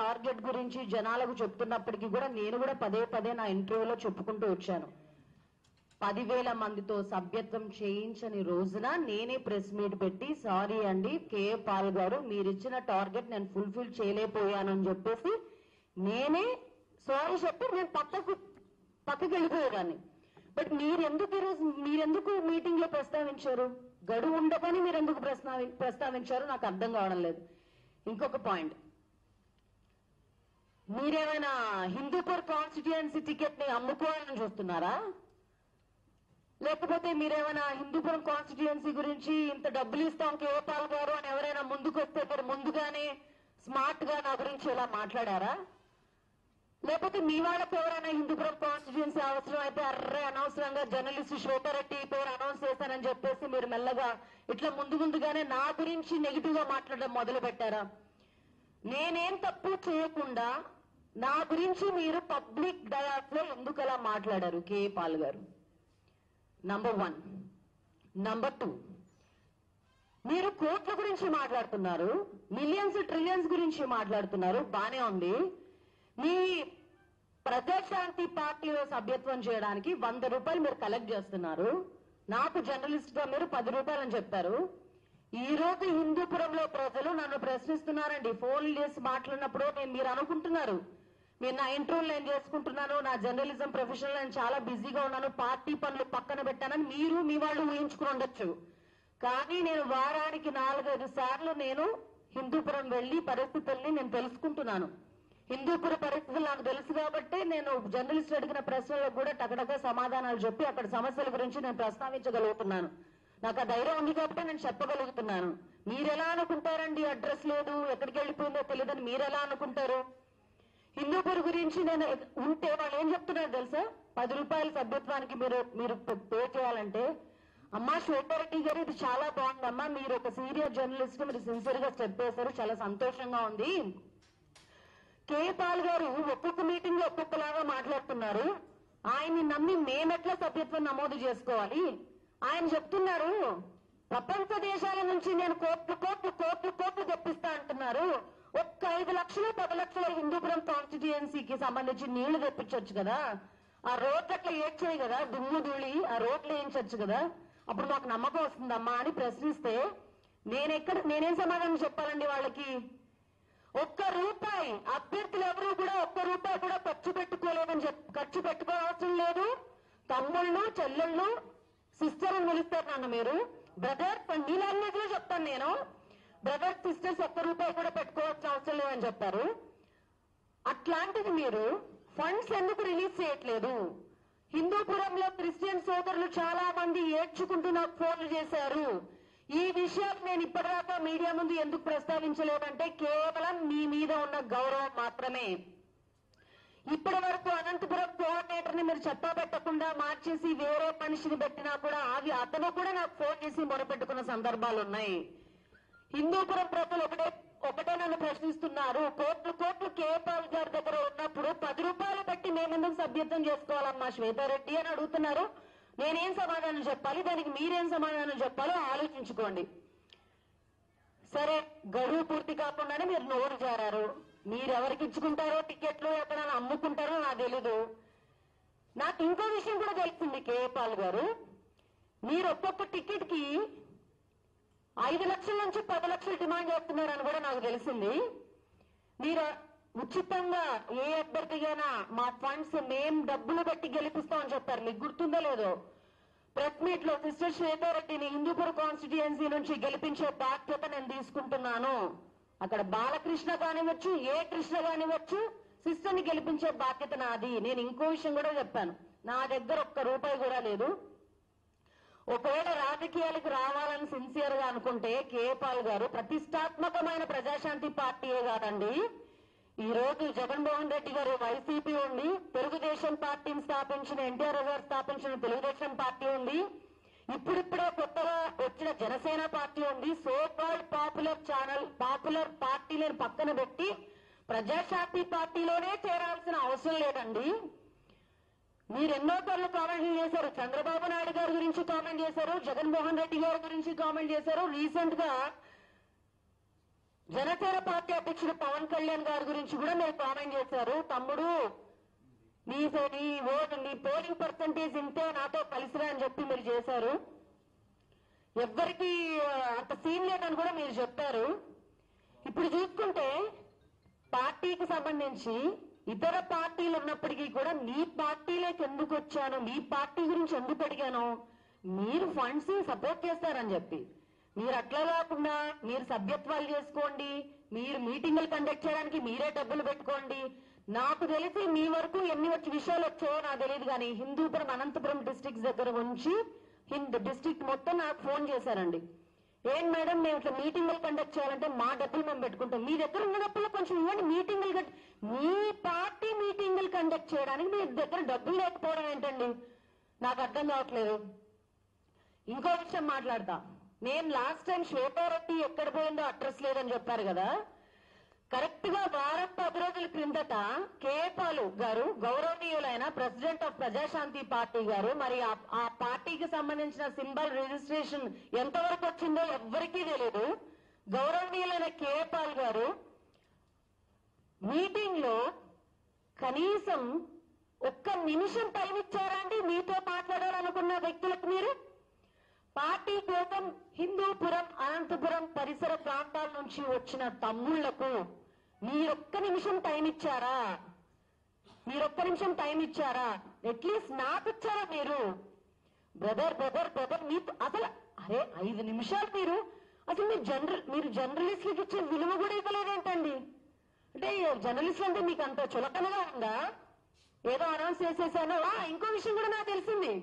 Target గురించి జనాలకు చెప్తున్నప్పటికీ కూడా నేను కూడా పదే పదే నా ఇంటర్వ్యూలో చెప్పుకుంటూ వచ్చాను. 10,000 మందితో సభ్యత్వం చేయించని రోజున నేనే ప్రెస్ మీట్ పెట్టి సారీ అండి కేఏ పాల్ గారు మీరు ఇచ్చిన టార్గెట్ నేను ఫుల్ఫిల్ చేయలేకపోయానని చెప్పేసి నేనే సారీ చెప్పి నేను పక్కకి వెళ్ళిపోయేదాన్ని. బట్ మీరెందుకు మీటింగ్ లో ప్రస్తావించారు? గడువు ఉండకని మీరు ఎందుకు ప్రస్తావించారు నాకు అర్థం కావడం లేదు. ఇంకొక పాయింట్, మీరేమైనా హిందూపూర్ కాన్స్టిట్యుయెన్సీ టికెట్ ని అమ్ముకోవాలని చూస్తున్నారా? లేకపోతే మీరేమైనా హిందూపురం కాన్స్టిట్యుయెన్సీ గురించి ఇంత డబ్బులు ఇస్తాం కేఏ పాల్ గారు అని ఎవరైనా ముందుకు వస్తే మీరు ముందుగానే స్మార్ట్ గా నా గురించి ఇలా మాట్లాడారా? లేకపోతే మీ వాళ్ళకి ఎవరైనా హిందూపురం కాన్స్టిట్యుయెన్సీ అవసరం అయితే అనవసరంగా జర్నలిస్ట్ శ్వేతారెడ్డి పేరు అనౌన్స్ చేశానని చెప్పేసి మీరు మెల్లగా ఇట్లా ముందుగానే నా గురించి నెగిటివ్ గా మాట్లాడడం మొదలు పెట్టారా? నేనేం తప్పు చేయకుండా నా గురించి మీరు పబ్లిక్ డయాస్ లో ఎందుకు అలా మాట్లాడారు కేఏ పాల్ గారు? నంబర్ 1. నంబర్ 2, మీరు కోట్ల గురించి మాట్లాడుతున్నారు, మిలియన్స్ ట్రిలియన్స్ గురించి మాట్లాడుతున్నారు, బానే ఉంది. మీ ప్రజాశాంతి పార్టీలో సభ్యత్వం చేయడానికి 100 రూపాయలు మీరు కలెక్ట్ చేస్తున్నారు. నాకు జర్నలిస్ట్ గా మీరు 10 రూపాయలు అని చెప్పారు. ఈ రోజు హిందూపురంలో ప్రజలు నన్ను ప్రశ్నిస్తున్నారండి. ఫోన్లు చేసి మాట్లాడినప్పుడు మీరు అనుకుంటున్నారు నేను నా ఇంటర్వ్యూలు నేను చేసుకుంటున్నాను, నా జర్నలిజం ప్రొఫెషనల్ నేను చాలా బిజీగా ఉన్నాను, పార్టీ పనులు పక్కన పెట్టానని మీరు మీ వాళ్ళు ఊహించుకుని ఉండొచ్చు. కానీ నేను వారానికి 4-5 సార్లు నేను హిందూపురం వెళ్లి పరిస్థితుల్ని నేను తెలుసుకుంటున్నాను. హిందూపుర పరిస్థితులు నాకు తెలుసు కాబట్టి నేను జర్నలిస్ట్ అడిగిన ప్రశ్నలకు కూడా టకటక సమాధానాలు చెప్పి అక్కడ సమస్యల గురించి నేను ప్రస్తావించగలుగుతున్నాను. నాకు ఆ ధైర్యం ఉంది కాబట్టి నేను చెప్పగలుగుతున్నాను. మీరెలా అనుకుంటారండి అడ్రస్ లేదు ఎక్కడికి వెళ్ళిపోయిందో తెలియదని మీరెలా అనుకుంటారు? హిందూపూర్ గురించి నేను ఉంటే వాళ్ళు ఏం చెప్తున్నారు తెలుసా? 10 రూపాయల సభ్యత్వానికి మీరు పే చేయాలంటే అమ్మా శ్వేతారెడ్డి గారు ఇది చాలా బాగుందమ్మా, మీరు ఒక సీరియస్ జర్నలిస్ట్ మీరు సిన్సియర్ గా స్టెప్ వేశారు, చాలా సంతోషంగా ఉంది. కేఏ పాల్ గారు ఒక్కొక్క మీటింగ్ లో ఒక్కొక్కలాగా మాట్లాడుతున్నారు, ఆయన్ని నమ్మి మేమెట్లా సభ్యత్వం నమోదు చేసుకోవాలి? ఆయన చెప్తున్నారు ప్రపంచ దేశాల నుంచి నేను కోట్లు తెప్పిస్తా అంటున్నారు. ఒక్క 5 లక్షలు 10 లక్షల హిందూపురం కాన్స్టిట్యుయెన్సీకి సంబంధించి నీళ్లు తెప్పించవచ్చు కదా, ఆ రోడ్లు అట్లా ఏడ్చాయి కదా, దుమ్ము ధూళి ఆ రోడ్లు వేయించవచ్చు కదా, అప్పుడు మాకు నమ్మకం వస్తుందమ్మా అని ప్రశ్నిస్తే నేనేం సమాధానం చెప్పాలండి వాళ్ళకి? ఒక్క రూపాయి అభ్యర్థులు ఎవరు కూడా ఒక్క రూపాయి కూడా ఖర్చు పెట్టుకోవాల్సిన లేదు. తమ్ముళ్ళు చెల్లెళ్ళు సిస్టర్ అని పిలుస్తారు నన్ను మీరు. బ్రదర్ నీ లాంగ్వేజ్ లో చెప్తాను నేను, బ్రదర్ సిస్టర్స్ ఒక్క రూపాయి కూడా పెట్టుకోవాల్సిన అవసరం లేదని చెప్పారు. అట్లాంటిది మీరు ఫండ్స్ ఎందుకు రిలీజ్ చేయట్లేదు? హిందూపురంలో క్రిస్టియన్ సోదరులు చాలా మంది ఏడ్చుకుంటూ నాకు ఫోన్లు చేశారు. ఈ విషయాలు నేను ఇప్పటిదాకా మీడియా ముందు ఎందుకు ప్రస్తావించలేదంటే కేవలం మీ మీద ఉన్న గౌరవం మాత్రమే. ఇప్పటి వరకు అనంతపురం కోఆర్డినేటర్ ని మీరు చెప్పా పెట్టకుండా మార్చేసి వేరే మనిషిని పెట్టినా కూడా అతను కూడా నాకు ఫోన్ చేసి మొరపెట్టుకున్న సందర్భాలు ఉన్నాయి. హిందూపురం ప్రజలు ఒకటే నన్ను ప్రశ్నిస్తున్నారు, కోట్లు కేఏ పాల్ గారి దగ్గర ఉన్నప్పుడు 10 రూపాయలు పెట్టి మేమెందుకు సభ్యత్వం చేసుకోవాలమ్మా శ్వేతారెడ్డి అని అడుగుతున్నారు. నేనేం సమాధానం చెప్పాలి, దానికి మీరేం సమాధానం చెప్పాలో ఆలోచించుకోండి. సరే గడువు పూర్తి కాకుండానే మీరు నోరు జారారు. మీరెవరికి ఇచ్చుకుంటారో టికెట్లు ఎక్కడైనా అమ్ముకుంటారో నాకు తెలీదు. నాకు ఇంకో విషయం కూడా తెలిసింది కేఏ పాల్ గారు, మీరు ఒక్కొక్క టికెట్ కి 5 లక్షల నుంచి 10 లక్షలు డిమాండ్ చేస్తున్నారని కూడా నాకు తెలిసింది. మీరు ఉచితంగా ఏ అభ్యర్థికైనా మా ఫండ్స్ మేం డబ్బులు పెట్టి గెలిపిస్తామని చెప్పారు, మీకు గుర్తుందో లేదో? ప్రెస్ మీట్ లో సిస్టర్ శ్వేతారెడ్డిని హిందూపూర్ కాన్స్టిట్యుయెన్సీ నుంచి గెలిపించే బాధ్యత నేను తీసుకుంటున్నాను. అక్కడ బాలకృష్ణ కానివచ్చు ఏ కృష్ణ కానివచ్చు సిస్టర్ ని గెలిపించే బాధ్యత నాది. నేను ఇంకో విషయం కూడా చెప్పాను, నా దగ్గర ఒక్క రూపాయి కూడా లేదు. ఒకవేళ రాజకీయాలకు రావాలని సిన్సియర్ గా అనుకుంటే కేఏ పాల్ గారు ప్రతిష్టాత్మకమైన ప్రజాశాంతి పార్టీయే కాదండి, ఈ రోజు జగన్మోహన్ రెడ్డి గారు వైసీపీ ఉంది, తెలుగుదేశం పార్టీని స్థాపించిన ఎన్టీఆర్ గారు స్థాపించిన తెలుగుదేశం పార్టీ ఉంది, ఇప్పుడిప్పుడే కొత్తగా వచ్చిన జనసేన పార్టీ ఉంది. సో కాల్డ్ పాపులర్ పార్టీలను పక్కన పెట్టి ప్రజాశాంతి పార్టీలోనే చేరాల్సిన అవసరం లేదండి. మీరు ఎన్నో సార్లు కామెంట్ చేశారు, చంద్రబాబు నాయుడు గారి గురించి కామెంట్ చేశారు, జగన్మోహన్ రెడ్డి గారి గురించి కామెంట్ చేశారు, రీసెంట్ గా జనసేన పార్టీ అధ్యక్షుడు పవన్ కళ్యాణ్ గారి గురించి కూడా మీరు కామెంట్ చేశారు. తమ్ముడు నీ ఓటు నీ పోలింగ్ పర్సంటేజ్ ఇంతే, నాతో కలిసిరా అని చెప్పి మీరు చేశారు. ఎవ్వరికి అంత సీన్ లేదని కూడా మీరు చెప్పారు. ఇప్పుడు చూసుకుంటే పార్టీకి సంబంధించి ఇతర పార్టీలు ఉన్నప్పటికీ కూడా నీ పార్టీలోకి ఎందుకు వచ్చాను, నీ పార్టీ గురించి ఎందుకు అడిగాను, మీరు ఫండ్స్ సపోర్ట్ చేస్తారని చెప్పి మీరు అట్లా కాకుండా మీరు సభ్యత్వాలు చేసుకోండి, మీరు మీటింగులు కండక్ట్ చేయడానికి మీరే డబ్బులు పెట్టుకోండి. నాకు తెలిసి మీ వరకు ఎన్ని విషయాలు వచ్చాయో నాకు తెలియదు, కానీ హిందూపురం అనంతపురం డిస్ట్రిక్ట్ దగ్గర నుంచి డిస్ట్రిక్ట్ మొత్తం నాకు ఫోన్ చేశారండి. ఏం మేడం మేము ఇట్లా మీటింగులు కండక్ట్ చేయాలంటే మా డబ్బులు మేము పెట్టుకుంటాం, మీ దగ్గర ఉన్న డబ్బులు కొంచెం ఇవ్వండి. మీటింగులు మీ పార్టీ మీటింగులు కండక్ట్ చేయడానికి మీ దగ్గర డబ్బులు లేకపోవడం ఏంటండి, నాకు అర్థం కావట్లేదు. ఇంకో విషయం మాట్లాడతా. నేను లాస్ట్ టైం శ్వేతారెడ్డి ఎక్కడ పోయిందో అడ్రస్ లేదని చెప్పారు కదా, కరెక్ట్ గా వారం 10 రోజుల క్రిందట కేపాలు గారు, గౌరవనీయులైన ప్రెసిడెంట్ ఆఫ్ ప్రజాశాంతి పార్టీ గారు, మరి ఆ పార్టీకి సంబంధించిన సింబల్ రిజిస్ట్రేషన్ ఎంతవరకు వచ్చిందో ఎవ్వరికీ తెలియదు. గౌరవనీయులైన కేపాల్ గారు మీటింగ్ లో కనీసం ఒక్క నిమిషం టైం ఇచ్చారా అండి? మీతో మాట్లాడాలనుకున్న వ్యక్తులకు మీరు పార్టీ కోసం హిందూపురం అనంతపురం పరిసర ప్రాంతాల నుంచి వచ్చిన తమ్ముళ్లకు మీరొక్క నిమిషం టైం ఇచ్చారా? మీరొక్క నిమిషం టైం ఇచ్చారా? అట్లీస్ట్ నాకు ఇచ్చారా మీరు? బ్రదర్ బ్రదర్ బ్రదర్ మీ అసలు అరే 5 నిమిషాలు అసలు మీరు జర్నలిస్టులకు ఇచ్చే విలువ కూడా ఇవ్వలేదేంటండి? అంటే జర్నలిస్టులు అంటే మీకు అంత చులకనగా ఉందా? ఏదో అనౌన్స్ చేసేసాను. ఇంకో విషయం కూడా నాకు తెలిసింది,